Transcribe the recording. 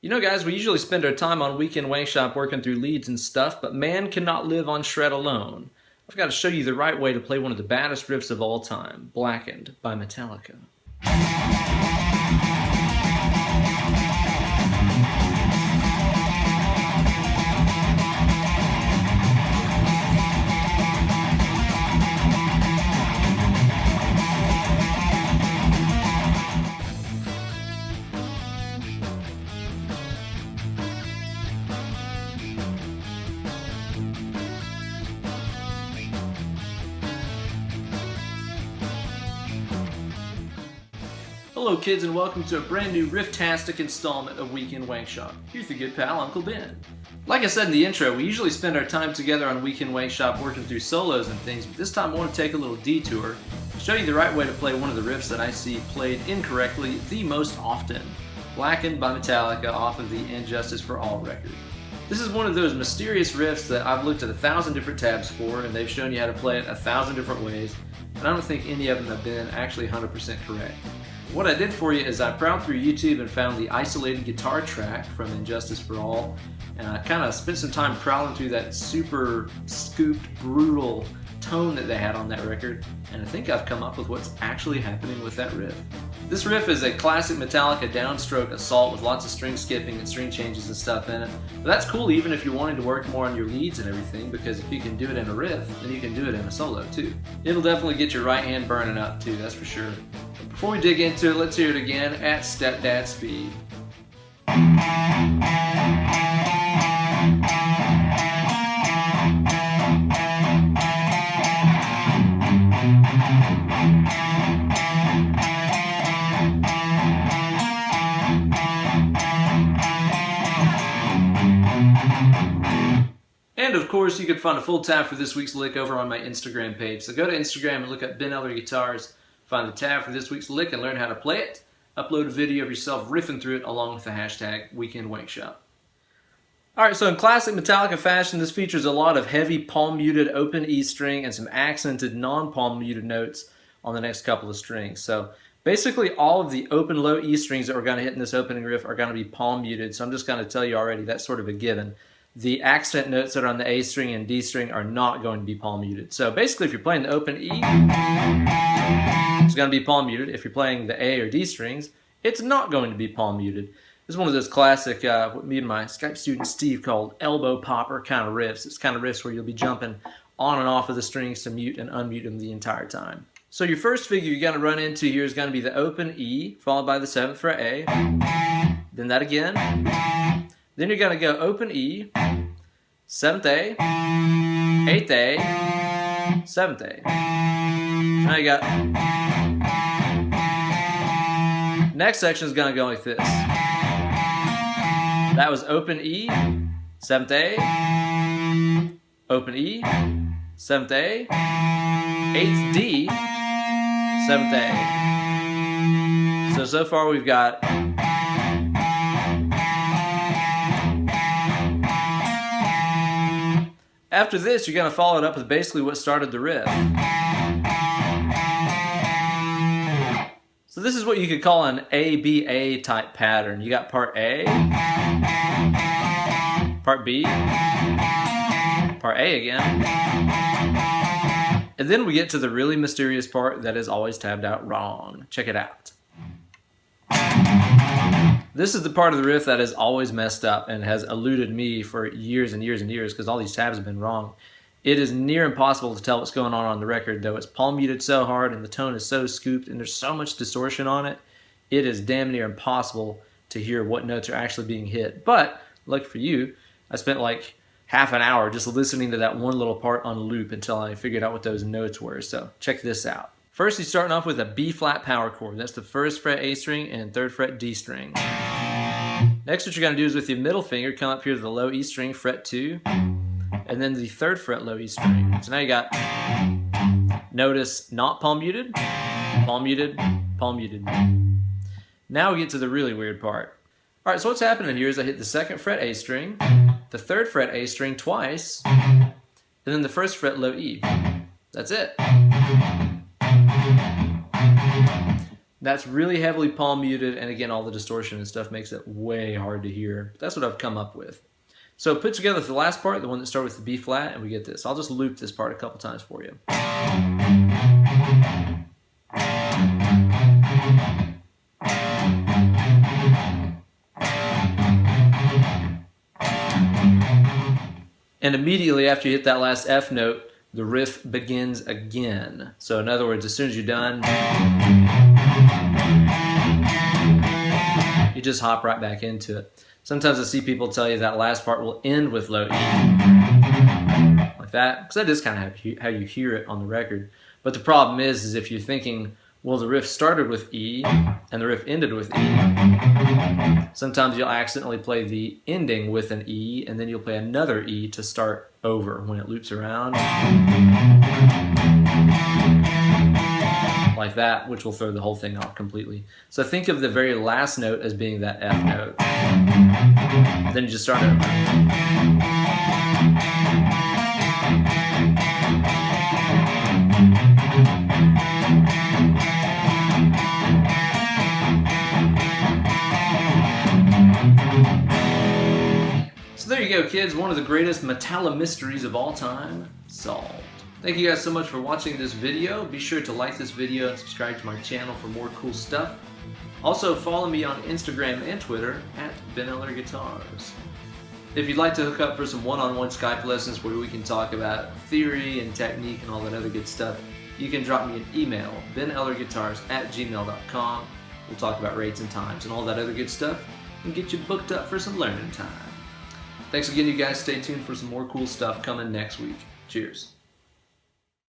You know, guys, we usually spend our time on Weekend Wankshop working through leads and stuff, but man cannot live on shred alone. I've got to show you the right way to play one of the baddest riffs of all time, Blackened by Metallica. Hello kids, and welcome to a brand new riff-tastic installment of Weekend Wankshop. Here's your good pal, Uncle Ben. Like I said in the intro, we usually spend our time together on Weekend Wankshop working through solos and things, but this time I want to take a little detour to show you the right way to play one of the riffs that I see played incorrectly the most often. Blackened by Metallica off of the Injustice for All record. This is one of those mysterious riffs that I've looked at 1,000 different tabs for, and they've shown you how to play it 1,000 different ways, and I don't think any of them have been actually 100% correct. What I did for you is I prowled through YouTube and found the isolated guitar track from Injustice for All, and I kind of spent some time prowling through that super scooped, brutal tone that they had on that record, and I think I've come up with what's actually happening with that riff. This riff is a classic Metallica downstroke assault with lots of string skipping and string changes and stuff in it, but that's cool even if you're wanting to work more on your leads and everything, because if you can do it in a riff, then you can do it in a solo too. It'll definitely get your right hand burning up too, that's for sure. Before we dig into it, let's hear it again at stepdad speed. And of course, you can find a full tab for this week's lick over on my Instagram page. So go to Instagram and look up BenEllerGuitars. Find the tab for this week's lick and learn how to play it. Upload a video of yourself riffing through it along with the hashtag Weekend Wankshop. Alright, so in classic Metallica fashion, this features a lot of heavy palm-muted open E string and some accented non-palm muted notes on the next couple of strings. So basically all of the open low E strings that we're going to hit in this opening riff are going to be palm muted, so I'm just going to tell you already that's sort of a given. The accent notes that are on the A string and D string are not going to be palm muted. So basically if you're playing the open E, it's going to be palm muted. If you're playing the A or D strings, it's not going to be palm muted. This is one of those classic, what me and my Skype student Steve called elbow popper kind of riffs. It's kind of riffs where you'll be jumping on and off of the strings to mute and unmute them the entire time. So your first figure you're going to run into here is going to be the open E, followed by the 7th fret A, then that again. Then you're going to go open E, 7th A, 8th A, 7th A. Now you got... Next section is going to go like this. That was open E, 7th A, open E, 7th A, 8th D, 7th A. So far we've got... After this, you're going to follow it up with basically what started the riff. So this is what you could call an ABA type pattern. You got part A, part B, part A again, and then we get to the really mysterious part that is always tabbed out wrong. Check it out. This is the part of the riff that is always messed up and has eluded me for years and years and years because all these tabs have been wrong. It is near impossible to tell what's going on the record, though it's palm muted so hard and the tone is so scooped and there's so much distortion on it. It is damn near impossible to hear what notes are actually being hit. But, lucky for you, I spent like half an hour just listening to that one little part on loop until I figured out what those notes were. So check this out. First, he's starting off with a B flat power chord. That's the 1st fret A string and 3rd fret D string. Next, what you're going to do is with your middle finger, come up here to the low E string, fret 2, and then the 3rd fret low E string. So now you got, notice, not palm muted, palm muted, palm muted. Now we get to the really weird part. All right, so what's happening here is I hit the 2nd fret A string, the 3rd fret A string twice, and then the 1st fret low E. That's it. That's really heavily palm muted, and again, all the distortion and stuff makes it way hard to hear. But that's what I've come up with. So put together the last part, the one that started with the B flat, and we get this. I'll just loop this part a couple times for you. And immediately after you hit that last F note, the riff begins again. So in other words, as soon as you're done, you just hop right back into it. Sometimes I see people tell you that last part will end with low E, like that, because that is kind of how you hear it on the record. But the problem is if you're thinking, well, the riff started with E and the riff ended with E, sometimes you'll accidentally play the ending with an E, and then you'll play another E to start over when it loops around, like that, which will throw the whole thing off completely. So think of the very last note as being that F note. Then you just start over. So there you go, kids. One of the greatest Metallica mysteries of all time solved. Thank you guys so much for watching this video. Be sure to like this video and subscribe to my channel for more cool stuff. Also follow me on Instagram and Twitter at BenEllerGuitars. If you'd like to hook up for some one-on-one Skype lessons where we can talk about theory and technique and all that other good stuff, you can drop me an email, BenEllerGuitars@gmail.com. We'll talk about rates and times and all that other good stuff and get you booked up for some learning time. Thanks again, you guys. Stay tuned for some more cool stuff coming next week. Cheers.